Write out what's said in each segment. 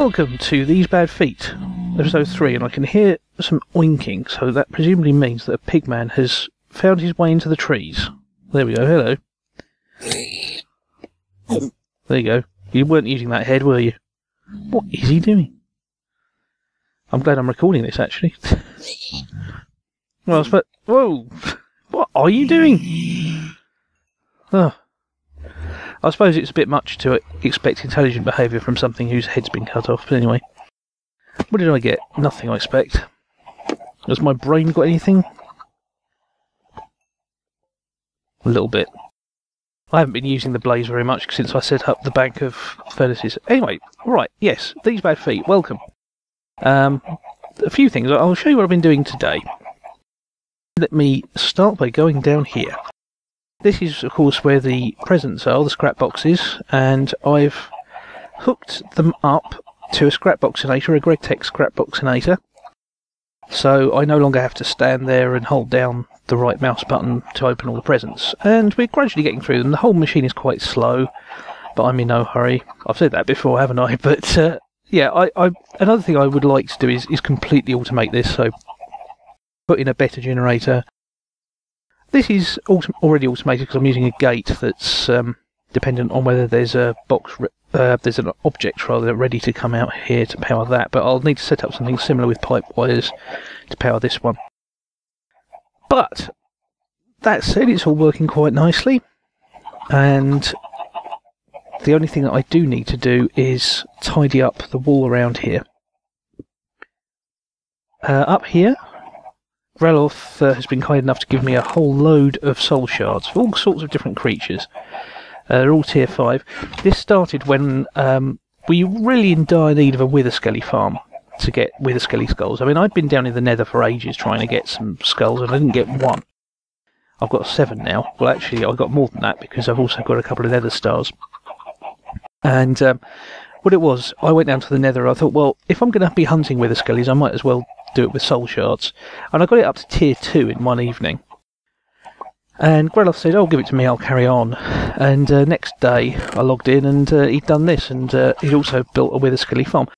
welcome to These Bad Feet, episode 3, and I can hear some oinking, so that presumably means that a pigman has found his way into the trees. There we go, hello. There you go. You weren't using that head, were you? What is he doing? I'm glad I'm recording this, actually. Well, but whoa! What are you doing? Oh. I suppose it's a bit much to expect intelligent behaviour from something whose head's been cut off, but anyway. What did I get? Nothing, I expect. Has my brain got anything? A little bit. I haven't been using the blaze very much since I set up the bank of furnaces. Anyway, right, yes, These Bad Feet, welcome. A few things. I'll show you what I've been doing today. Let me start by going down here. This is, of course, where the presents are, the scrap boxes, and I've hooked them up to a scrapboxinator, a GregTech scrapboxinator, so I no longer have to stand there and hold down the right mouse button to open all the presents. And we're gradually getting through them. The whole machine is quite slow, but I'm in no hurry. I've said that before, haven't I? But yeah, another thing I would like to do is completely automate this, so put in a better generator. This is already automated because I'm using a gate that's dependent on whether there's a there's an object rather ready to come out here to power that. But I'll need to set up something similar with pipe wires to power this one. But that said, it's all working quite nicely, and the only thing that I do need to do is tidy up the wall around here. Up here, Reloth has been kind enough to give me a whole load of soul shards for all sorts of different creatures. They're all tier 5. This started when we were really in dire need of a wither skelly farm to get wither skelly skulls. I mean, I'd been down in the nether for ages trying to get some skulls and I didn't get one. I've got 7 now. Well, actually, I've got more than that because I've also got a couple of nether stars. And what it was, I went down to the nether. I thought, well, if I'm going to be hunting wither skellies, I might as well do it with soul shards. And I got it up to tier 2 in one evening. And Greloth said, oh, give it to me, I'll carry on. And next day, I logged in and he'd done this, and he'd also built a wither skelly farm,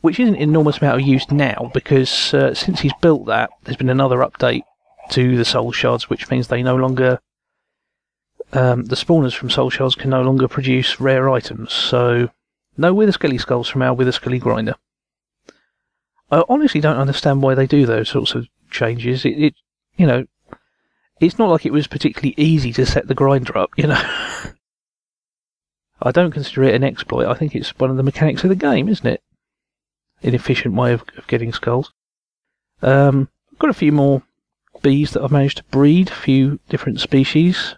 which isn't an enormous amount of use now, because since he's built that, there's been another update to the soul shards, which means they no longer... the spawners from soul shards can no longer produce rare items, so no wither skelly skulls from our wither skelly grinder. I honestly don't understand why they do those sorts of changes. You know, it's not like it was particularly easy to set the grinder up, you know. I don't consider it an exploit. I think it's one of the mechanics of the game, isn't it? An efficient way of getting skulls. I've got a few more bees that I've managed to breed, a few different species.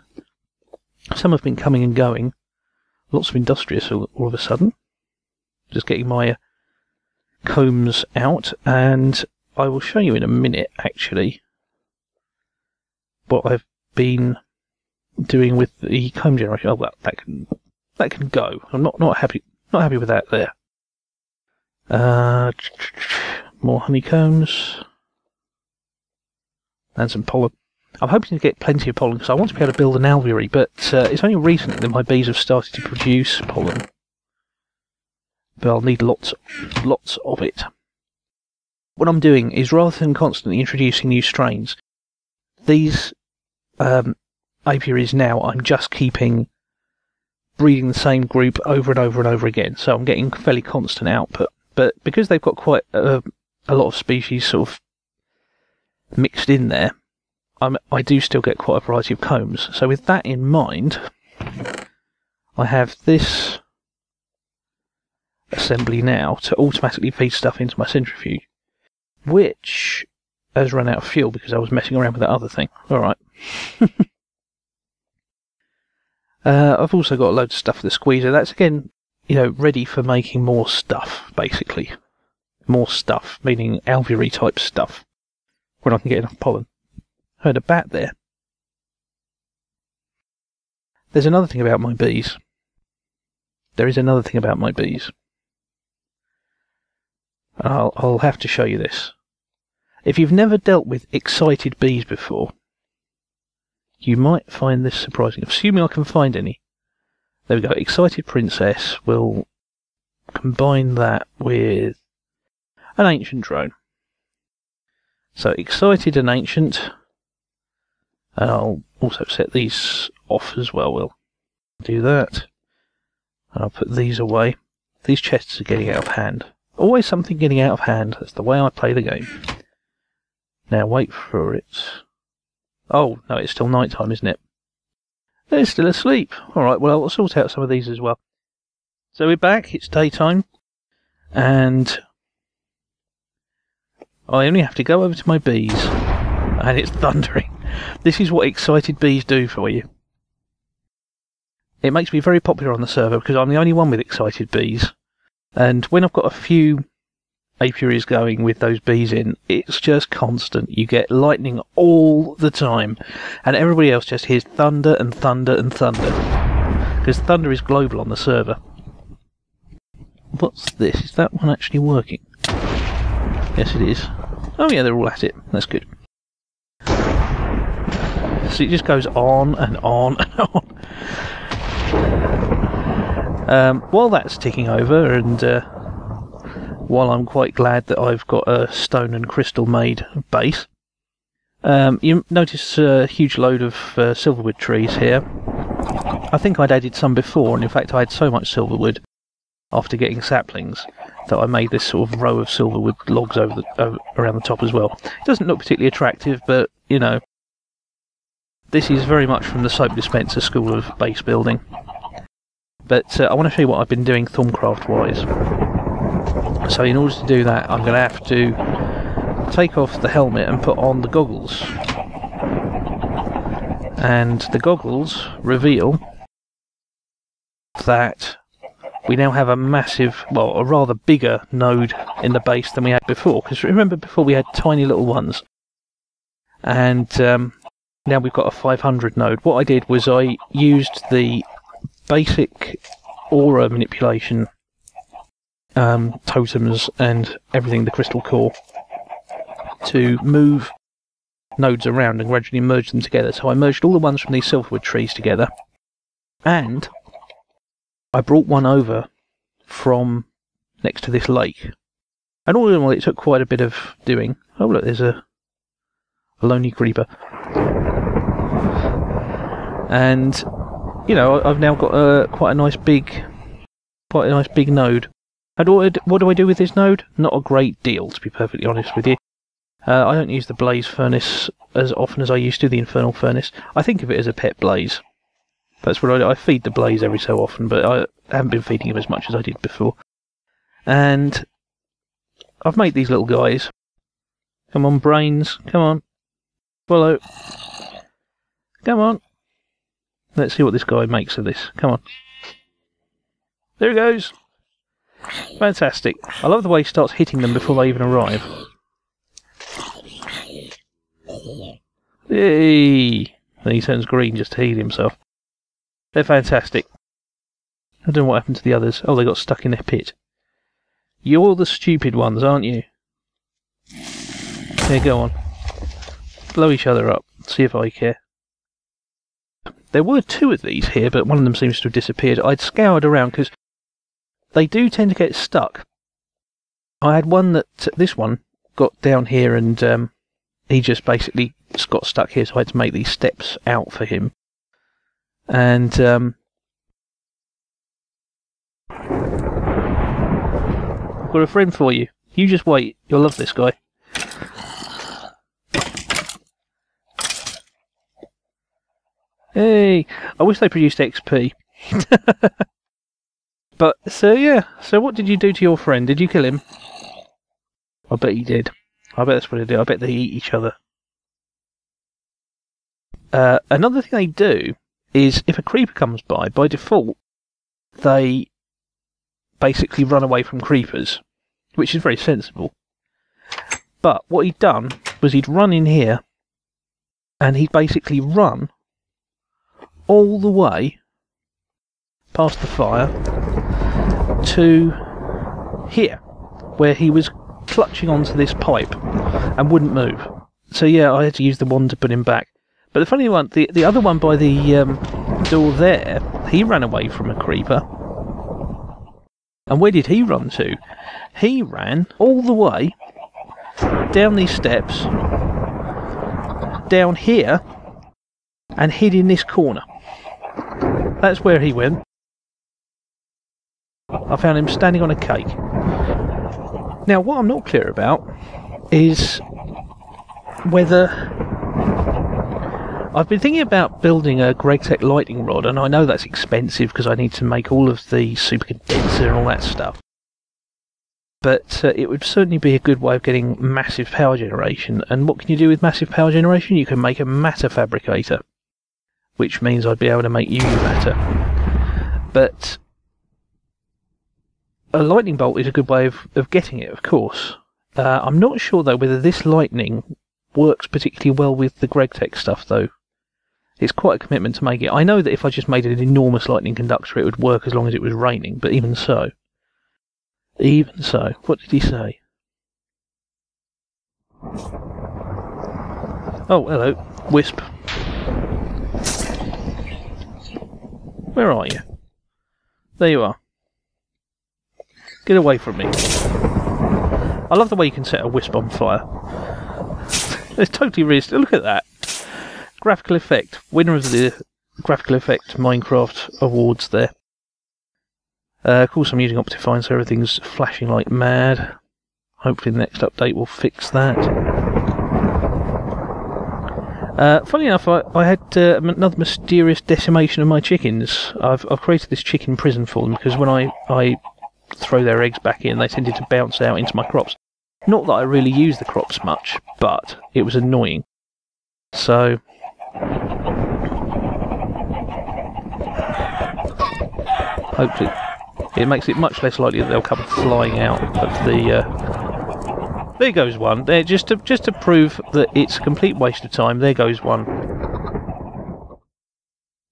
Some have been coming and going. Lots of industrious all of a sudden. Just getting my combs out, and I will show you in a minute, actually, what I've been doing with the comb generator. Oh well, that can go. I'm not happy with that there. More honeycombs and some pollen. I'm hoping to get plenty of pollen because I want to be able to build an alveary, but it's only recently that my bees have started to produce pollen. But I'll need lots of it. What I'm doing is, rather than constantly introducing new strains, these apiaries now I'm just keeping breeding the same group over and over and over again, so I'm getting fairly constant output. But because they've got quite a lot of species sort of mixed in there, I do still get quite a variety of combs. So with that in mind, I have this assembly now to automatically feed stuff into my centrifuge, which has run out of fuel because I was messing around with that other thing. Alright. I've also got a load of stuff for the squeezer. That's, again, you know, ready for making more stuff, basically. More stuff, meaning alveary type stuff, when I can get enough pollen. Heard a bat there. There's another thing about my bees. There is another thing about my bees. I'll have to show you this. If you've never dealt with excited bees before, you might find this surprising, assuming I can find any. There we go. Excited Princess will combine that with an ancient drone. So excited and ancient. And I'll also set these off as well. We'll do that. And I'll put these away. These chests are getting out of hand. Always something getting out of hand. That's the way I play the game. Now wait for it. Oh, no, it's still night time, isn't it? They're still asleep. Alright, well, I'll sort out some of these as well. So we're back. It's daytime. And I only have to go over to my bees. And it's thundering. This is what excited bees do for you. It makes me very popular on the server because I'm the only one with excited bees. And when I've got a few apiaries going with those bees in, it's just constant. You get lightning all the time. And everybody else just hears thunder and thunder and thunder. Because thunder is global on the server. What's this? Is that one actually working? Yes, it is. Oh yeah, they're all at it. That's good. So it just goes on and on and on. While that's ticking over, and while I'm quite glad that I've got a stone and crystal made base, you notice a huge load of silverwood trees here. I think I'd added some before, and in fact I had so much silverwood after getting saplings that I made this sort of row of silverwood logs around the top as well. It doesn't look particularly attractive, but you know, this is very much from the soap dispenser school of base building. But I want to show you what I've been doing Thaumcraft wise. So in order to do that, I'm going to have to take off the helmet and put on the goggles. And the goggles reveal that we now have a massive, well, a rather bigger node in the base than we had before. Because remember, before we had tiny little ones. And now we've got a 500 node. What I did was I used the basic aura manipulation totems and everything, the crystal core, to move nodes around and gradually merge them together. So I merged all the ones from these silverwood trees together, and I brought one over from next to this lake. And all in all, it took quite a bit of doing. Oh look, there's a lonely creeper. And you know, I've now got quite a nice big node. And what do I do with this node? Not a great deal, to be perfectly honest with you. I don't use the blaze furnace as often as I used to, the infernal furnace. I think of it as a pet blaze. That's what I do. I feed the blaze every so often, but I haven't been feeding him as much as I did before. And I've made these little guys. Come on, brains. Come on. Follow. Come on. Let's see what this guy makes of this. Come on. There he goes. Fantastic. I love the way he starts hitting them before they even arrive. Yay! And he turns green just to heal himself. They're fantastic. I don't know what happened to the others. Oh, they got stuck in their pit. You're the stupid ones, aren't you? Here, go on. Blow each other up. See if I care. There were two of these here, but one of them seems to have disappeared. I'd scoured around because they do tend to get stuck. I had one that, this one, got down here and he just basically got stuck here, so I had to make these steps out for him. And I've got a friend for you. You just wait. You'll love this guy. Hey, I wish they produced XP. But, so yeah, so what did you do to your friend? Did you kill him? I bet you did. I bet that's what they do. I bet they eat each other. Another thing they do is, if a creeper comes by default, they basically run away from creepers, which is very sensible. But what he'd done was he'd run in here, and he'd basically run all the way past the fire to here, where he was clutching onto this pipe and wouldn't move. So yeah, I had to use the wand to put him back. But the funny one, the other one by the door there, he ran away from a creeper And where did he run to? He ran all the way down these steps, down here, and hid in this corner. That's where he went. I found him standing on a cake. Now, what I'm not clear about is whether... I've been thinking about building a GregTech lightning rod, and I know that's expensive because I need to make all of the super condenser and all that stuff. But it would certainly be a good way of getting massive power generation. And what can you do with massive power generation? You can make a matter fabricator, which means I'd be able to make UU matter. But a lightning bolt is a good way of getting it, of course. I'm not sure, though, whether this lightning works particularly well with the GregTech stuff, though. It's quite a commitment to make it. I know that if I just made an enormous lightning conductor, it would work as long as it was raining, but even so. Even so. What did he say? Oh, hello. Wisp. Where are you? There you are. Get away from me. I love the way you can set a wisp on fire. It's totally realistic. Look at that. Graphical effect. Winner of the Graphical Effect Minecraft Awards there. Of course I'm using Optifine, so everything's flashing like mad. Hopefully the next update will fix that. Funny enough, I had another mysterious decimation of my chickens. I've created this chicken prison for them, because when I throw their eggs back in, they tended to bounce out into my crops. Not that I really use the crops much, but it was annoying. So... hopefully it makes it much less likely that they'll come flying out of the... There goes one. There, just to prove that it's a complete waste of time, there goes one.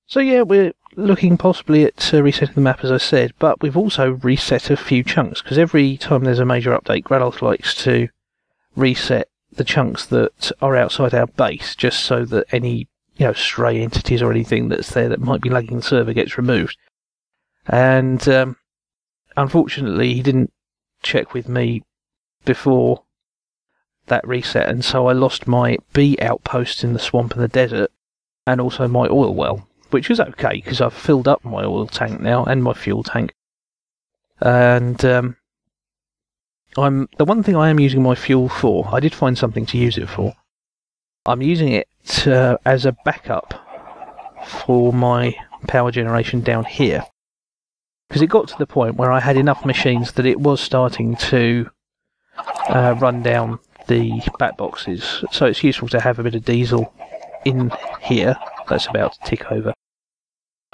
So yeah, we're looking possibly at resetting the map, as I said, but we've also reset a few chunks, because every time there's a major update, Grados likes to reset the chunks that are outside our base, just so that any stray entities or anything that's there that might be lagging the server gets removed. And unfortunately, he didn't check with me before that reset, and so I lost my bee outpost in the swamp and the desert, and also my oil well, which is okay because I've filled up my oil tank now and my fuel tank. And the one thing I am using my fuel for, I did find something to use it for. I'm using it as a backup for my power generation down here, because it got to the point where I had enough machines that it was starting to run down the bat boxes, so it's useful to have a bit of diesel in here. That's about to tick over,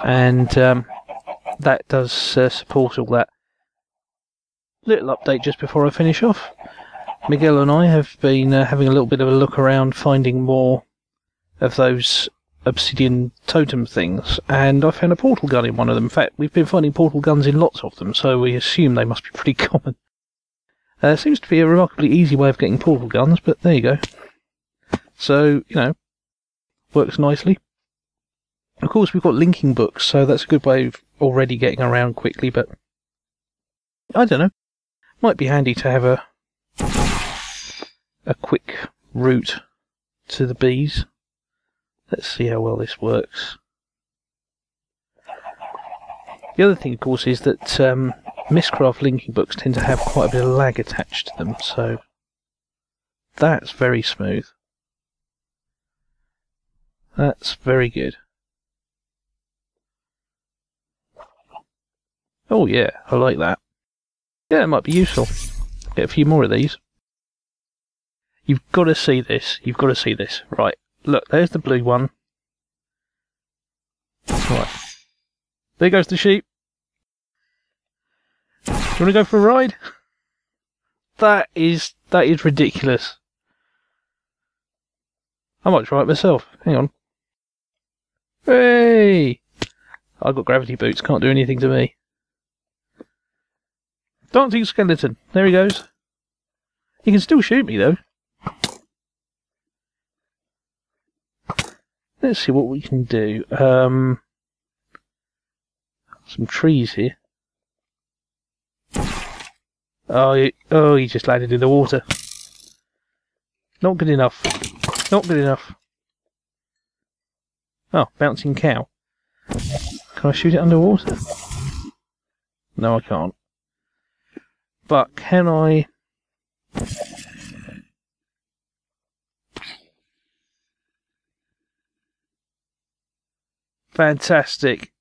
and that does support all that. Little update just before I finish off. Miguel and I have been having a little bit of a look around, finding more of those obsidian totem things, and I found a portal gun in one of them. In fact, we've been finding portal guns in lots of them, so we assume they must be pretty common. Seems to be a remarkably easy way of getting portal guns, but there you go. So, works nicely. Of course, we've got linking books, so that's a good way of already getting around quickly, but I don't know. Might be handy to have a quick route to the bees. Let's see how well this works. The other thing, of course, is that Mistcraft linking books tend to have quite a bit of lag attached to them, so that's very smooth. That's very good. Oh yeah, I like that. Yeah, it might be useful. Get a few more of these. You've got to see this. You've got to see this. Right. Look, there's the blue one. Right. There goes the sheep. Do you want to go for a ride? That is ridiculous. I might try it myself. Hang on. Hey! I've got gravity boots, can't do anything to me. Dancing skeleton. There he goes. He can still shoot me, though. Let's see what we can do. Some trees here. Oh, he just landed in the water. Not good enough. Not good enough. Oh, bouncing cow. Can I shoot it underwater? No, I can't. But can I... Fantastic.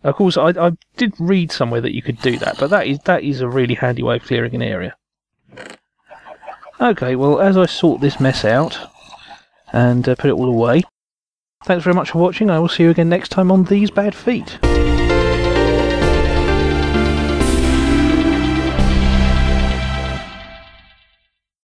Of course, I did read somewhere that you could do that, but that is a really handy way of clearing an area. Okay, well, as I sort this mess out and put it all away, thanks very much for watching. I will see you again next time on These Bad Feet.